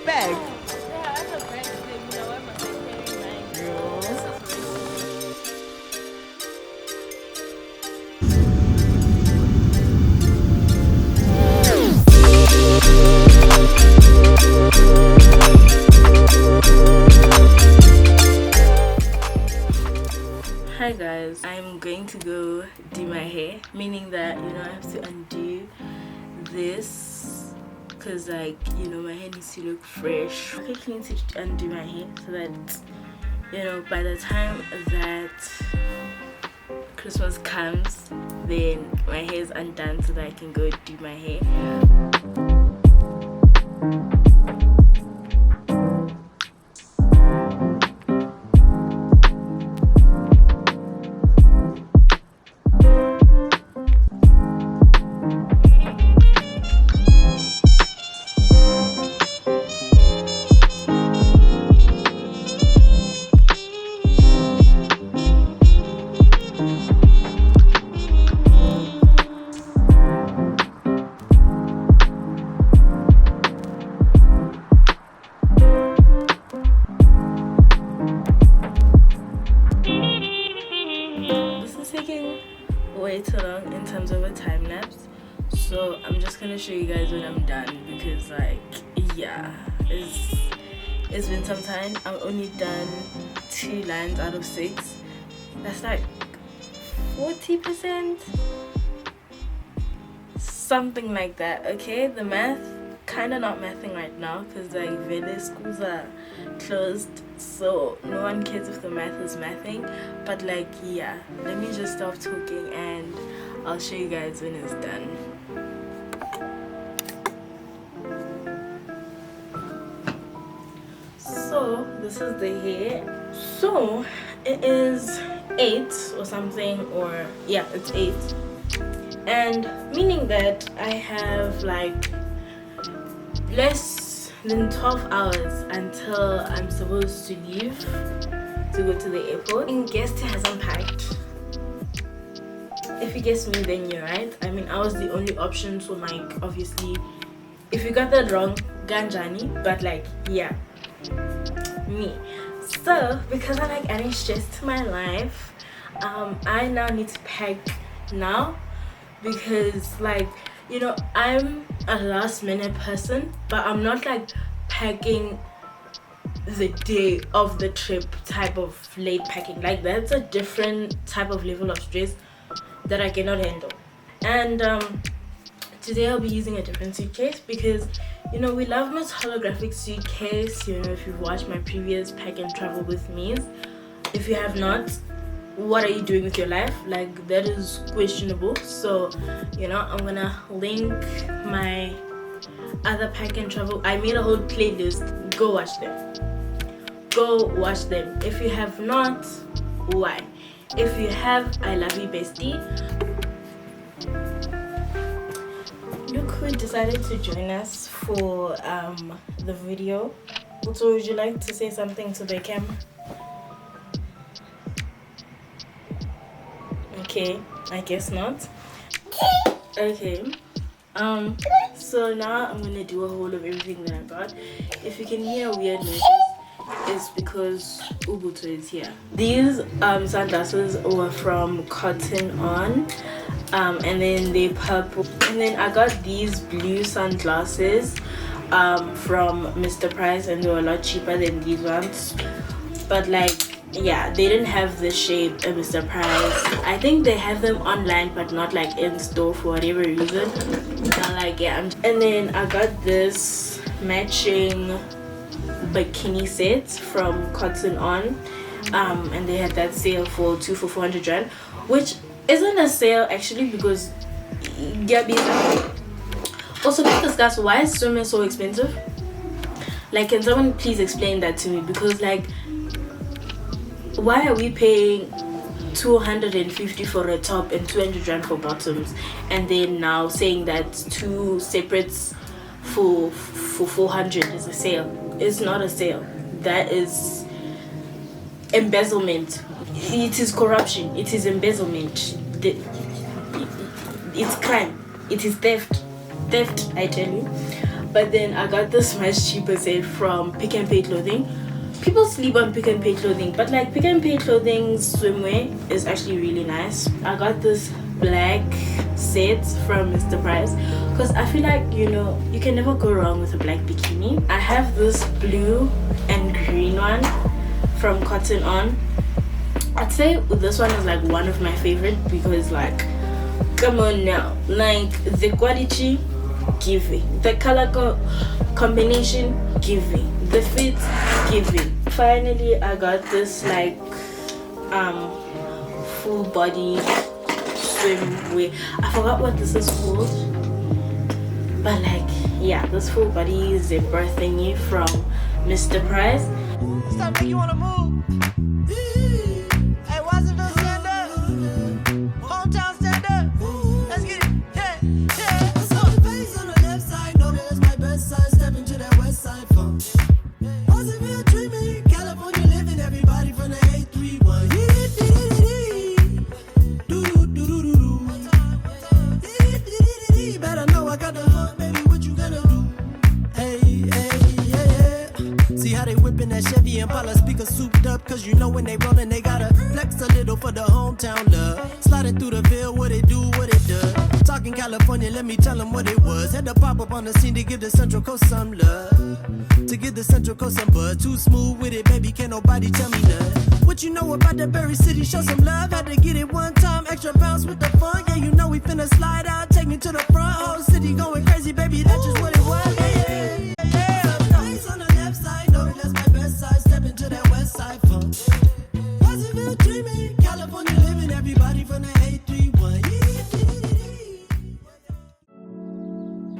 bag. Yeah, I have a bag thing. You know, why am I carrying mine? Girl. This is Hi guys, I'm going to go do my hair, meaning that I have to undo this because my hair needs to look fresh. I quickly need to undo my hair so that by the time that Christmas comes, then my hair is undone so that I can go do my hair. Way too long in terms of a time lapse, so I'm just gonna show you guys when I'm done because it's been some time. I've only done 2 lines out of 6. That's like 40%, something like that. Okay, the math kind of not mathing right now because vele schools are closed, so no one cares if the math is mathing, but let me just stop talking and I'll show you guys when it's done. So this is the hair. So it is 8 or something, or yeah, it's 8, and meaning that I have less than 12 hours until I'm supposed to leave to go to the airport. And guest hasn't packed. If you guess me, then you're right. I mean, I was the only option, so obviously if you got that wrong, ganjani, but me. So because I adding stress to my life, I now need to pack now because I'm a last minute person, but I'm not packing the day of the trip type of late packing. That's a different type of level of stress that I cannot handle. And today I'll be using a different suitcase because we love Miss Holographic suitcase. If you've watched my previous pack and travel with me, if you have not, what are you doing with your life? That is questionable. So I'm gonna link my other pack and travel. I made a whole playlist. Go watch them. If you have not, why? If you have, I love you, bestie. Look who decided to join us for the video. So would you like to say something to the camera? Okay, I guess not. Okay, so now I'm gonna do a haul of everything that I got. If you can hear weird noises, it's because Ubuto is here. These sunglasses were from Cotton On, and then they purple. And then I got these blue sunglasses from Mr. Price, and they were a lot cheaper than these ones, but they didn't have the shape of Mr. Price. I think they have them online but not in store for whatever reason. And then I got this matching bikini set from Cotton On, and they had that sale for 2 for 400 rand, which isn't a sale actually because also let's discuss why is swimming so expensive. Can someone please explain that to me? Because why are we paying 250 for a top and 200 rand for bottoms, and then now saying that 2 separates for 400 is a sale? It's not a sale. That is embezzlement. It is corruption. It is embezzlement. It's crime. It is theft. I tell you. But then I got this much cheaper set from Pick and Pay Clothing. People sleep on Pick and Pay Clothing, but like Pick and Pay Clothing swimwear is actually really nice. I got this black set from Mr. Price because I feel like, you know, you can never go wrong with a black bikini. I have this blue and green one from Cotton On. I'd say this one is like one of my favorite because like, come on now, like the quality, giving, the color combination, giving, the fit, giving. Finally I got this like full body swimwear. I forgot what this is called, but like, yeah, this full body zipper thingy from Mr. Price. Stop, make you wanna move. Hey, why's it no stand up? Hometown stand up. Let's get it. Yeah, yeah. I saw the face on the left side. Know that it's my best side. Step into that west side funk. Wasn't dreaming. California living. Everybody from the 831. Better know I got the hook, baby. What you gonna do? Hey, hey, yeah. See how they whipping that Chevy Impala speaker souped up, cause you know when they rollin' they gotta flex a little for the hometown love. Sliding through the Ville, what it do, what it does. Talking California, let me tell them what it was. Had to pop up on the scene to give the Central Coast some love. To give the Central Coast some buzz. Too smooth with it, baby, can't nobody tell me nothing. What you know about the Berry City, show some love. Had to get it one time, extra bounce with the fun. Yeah, you know we finna slide out, take me to the front. Whole city going crazy, baby, that's just what it was. Yeah, yeah. On the left side, know that that's my best side. Step into that west side funk. Wasn't dreaming, California living, everybody from the 831.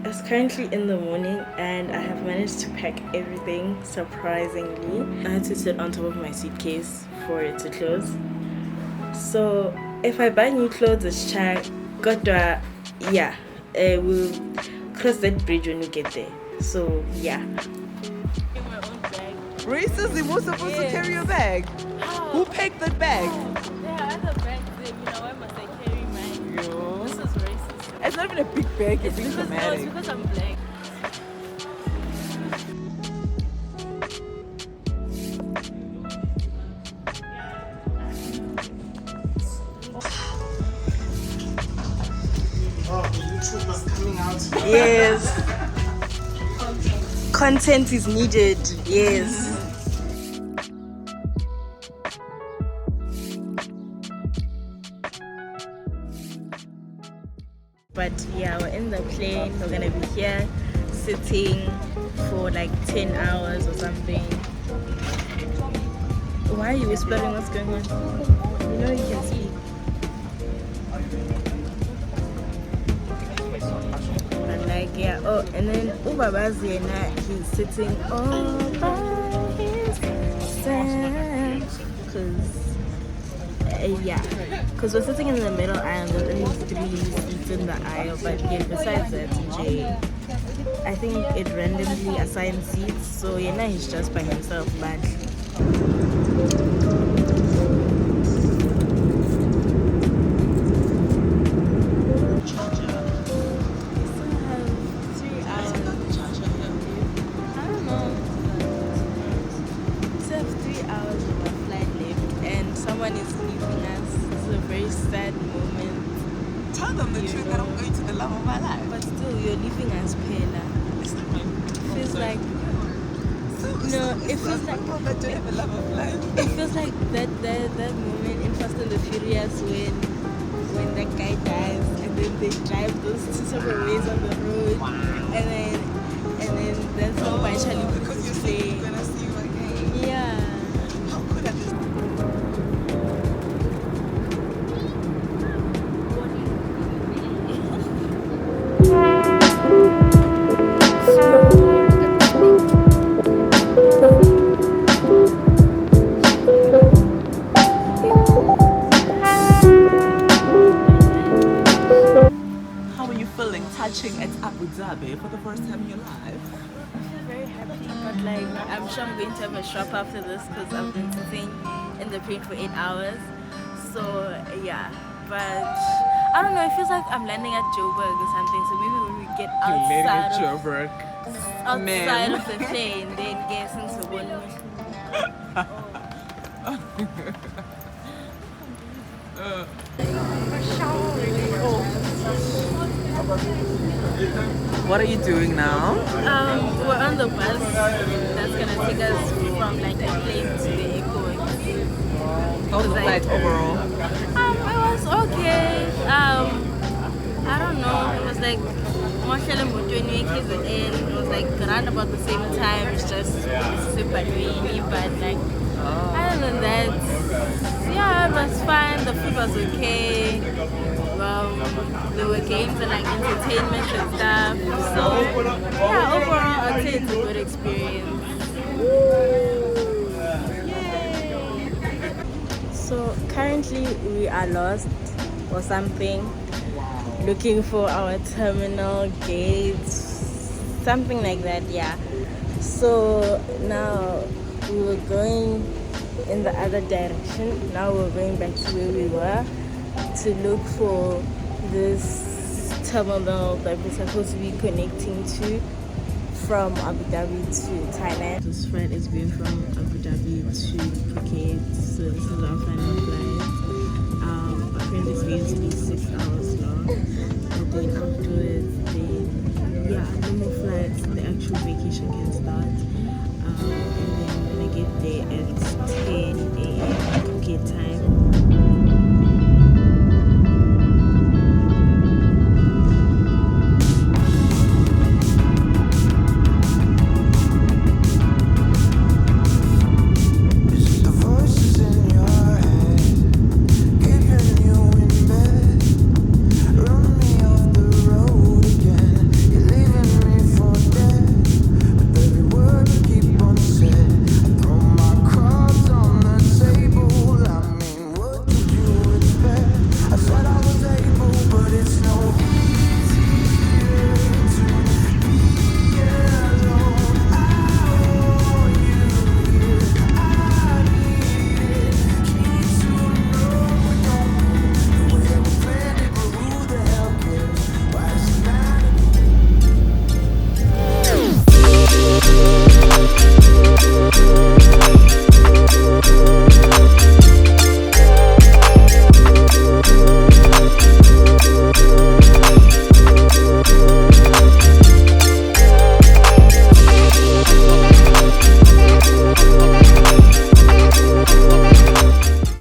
It's currently in the morning and I have managed to pack everything surprisingly. I had to sit on top of my suitcase for it to close. So if I buy new clothes, it's check. Yeah, we'll cross that bridge when we get there. So yeah. Racist, was supposed to carry a bag. Who packed that bag? Yeah, I have a bag there. You know, why must I carry mine? Yo. This is racist. It's not even a big bag, you're being No, it's dramatic. because I'm black. Oh, YouTube is coming out. Yes. Content is needed. Yes. But yeah, we're in the plane. We're gonna be here sitting for like 10 hours or something. Why are you whispering? What's going on? You know you can speak. But like, yeah. Oh, and then Ubabazi and he's sitting all by himself. Because we're sitting in the middle aisle. There's only 3 seats in the aisle. But yeah, besides that, I think it randomly assigns seats. So yeah, he's just by himself. But someone is leaving us. It's a very sad moment. Tell them the truth that I'm going to the love of my life. But still, you're leaving us, Pela. It's not my It feels like it feels like people that don't have a love of life. it feels like that moment in Fast and the Furious when that guy dies and then they drive those 2 separate ways on the road and then that song by Charlie Because you're play. saying you're gonna see you again. Yeah. How could I just touching at Abu Dhabi for the first time in your life? I feel very happy, but like I'm sure I'm going to have a shop after this because I've been sitting in the plane for 8 hours. So yeah, but I don't know. It feels like I'm landing at Joburg or something. So maybe when we get Lady outside get of, jailbreak. outside of the plane, then get into one. What are you doing now? We're on the bus that's gonna take us from like the plane to the airport. How was the flight overall? It was okay. I don't know. It was like it was like around about the same time. It's just super rainy, but like other than that, yeah, it was fine. The food was okay. There were games and like entertainment and stuff. So yeah, overall, I'd say it's a good experience. So currently we are lost or something, looking for our terminal gates, something like that, yeah. So now we were going in the other direction. Now we're going back to where we were to look for this terminal that we're supposed to be connecting to from Abu Dhabi to Thailand. This flight is going from Abu Dhabi to Phuket, so this is our final flight. Apparently it's going to be 6 hours long, and then afterwards, normal flights, the actual vacation can start, and then when I get there at 10 a.m. Phuket time,